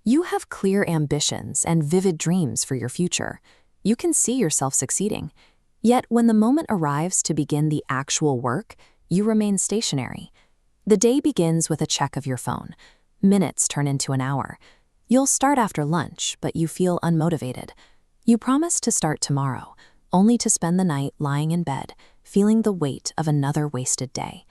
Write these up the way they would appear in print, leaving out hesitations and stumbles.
You have clear ambitions and vivid dreams for your future. You can see yourself succeeding. Yet when the moment arrives to begin the actual work, you remain stationary. The day begins with a check of your phone. Minutes turn into an hour. You'll start after lunch, but you feel unmotivated. You promise to start tomorrow, only to spend the night lying in bed, feeling the weight of another wasted day.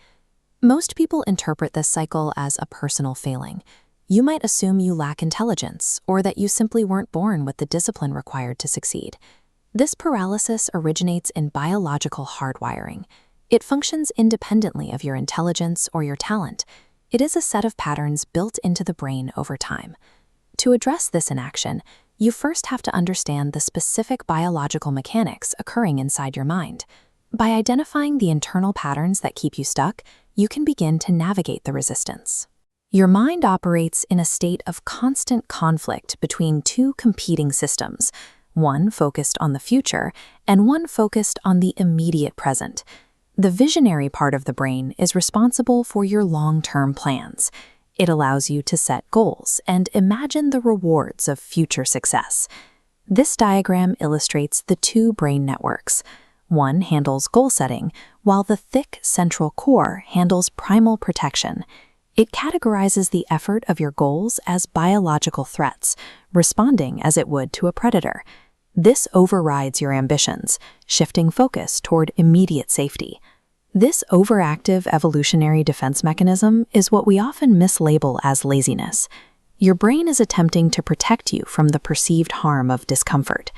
Most people interpret this cycle as a personal failing. You might assume you lack intelligence, or that you simply weren't born with the discipline required to succeed. This paralysis originates in biological hardwiring. It functions independently of your intelligence or your talent. It is a set of patterns built into the brain over time. To address this inaction, you first have to understand the specific biological mechanics occurring inside your mind. By identifying the internal patterns that keep you stuck, you can begin to navigate the resistance. Your mind operates in a state of constant conflict between two competing systems, one focused on the future and one focused on the immediate present. The visionary part of the brain is responsible for your long-term plans. It allows you to set goals and imagine the rewards of future success. This diagram illustrates the two brain networks. One handles goal setting, while the thick central core handles primal protection. It categorizes the effort of your goals as biological threats, responding as it would to a predator. This overrides your ambitions, shifting focus toward immediate safety. This overactive evolutionary defense mechanism is what we often mislabel as laziness. Your brain is attempting to protect you from the perceived harm of discomfort.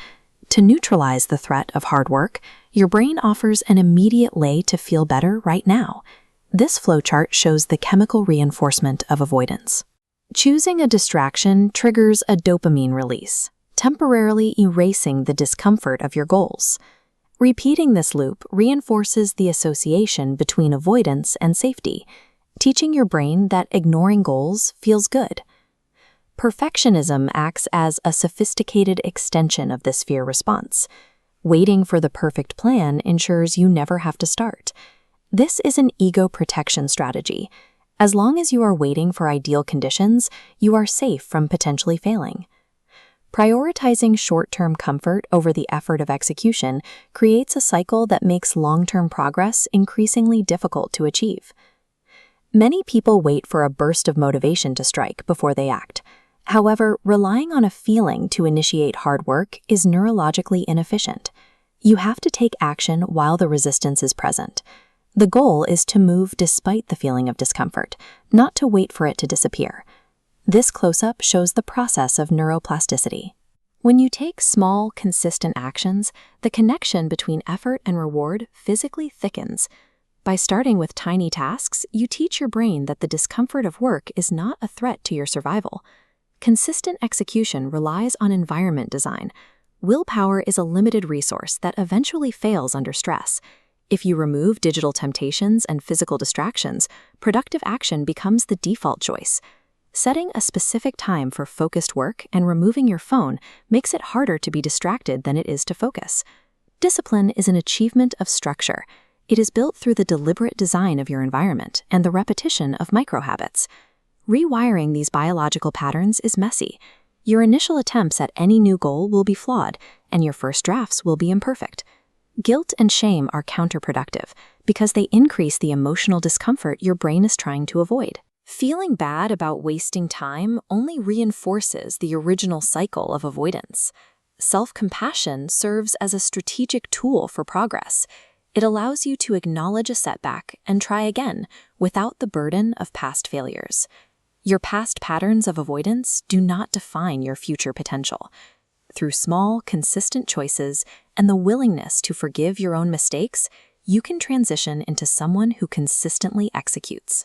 To neutralize the threat of hard work, your brain offers an immediate way to feel better right now. This flowchart shows the chemical reinforcement of avoidance. Choosing a distraction triggers a dopamine release, temporarily erasing the discomfort of your goals. Repeating this loop reinforces the association between avoidance and safety, teaching your brain that ignoring goals feels good. Perfectionism acts as a sophisticated extension of this fear response. Waiting for the perfect plan ensures you never have to start. This is an ego protection strategy. As long as you are waiting for ideal conditions, you are safe from potentially failing. Prioritizing short-term comfort over the effort of execution creates a cycle that makes long-term progress increasingly difficult to achieve. Many people wait for a burst of motivation to strike before they act. However, relying on a feeling to initiate hard work is neurologically inefficient. You have to take action while the resistance is present. The goal is to move despite the feeling of discomfort, not to wait for it to disappear. This close-up shows the process of neuroplasticity. When you take small, consistent actions, the connection between effort and reward physically thickens. By starting with tiny tasks, you teach your brain that the discomfort of work is not a threat to your survival. Consistent execution relies on environment design. Willpower is a limited resource that eventually fails under stress. If you remove digital temptations and physical distractions, productive action becomes the default choice. Setting a specific time for focused work and removing your phone makes it harder to be distracted than it is to focus. Discipline is an achievement of structure. It is built through the deliberate design of your environment and the repetition of microhabits. Rewiring these biological patterns is messy. Your initial attempts at any new goal will be flawed, and your first drafts will be imperfect. Guilt and shame are counterproductive because they increase the emotional discomfort your brain is trying to avoid. Feeling bad about wasting time only reinforces the original cycle of avoidance. Self-compassion serves as a strategic tool for progress. It allows you to acknowledge a setback and try again without the burden of past failures. Your past patterns of avoidance do not define your future potential. Through small, consistent choices and the willingness to forgive your own mistakes, you can transition into someone who consistently executes.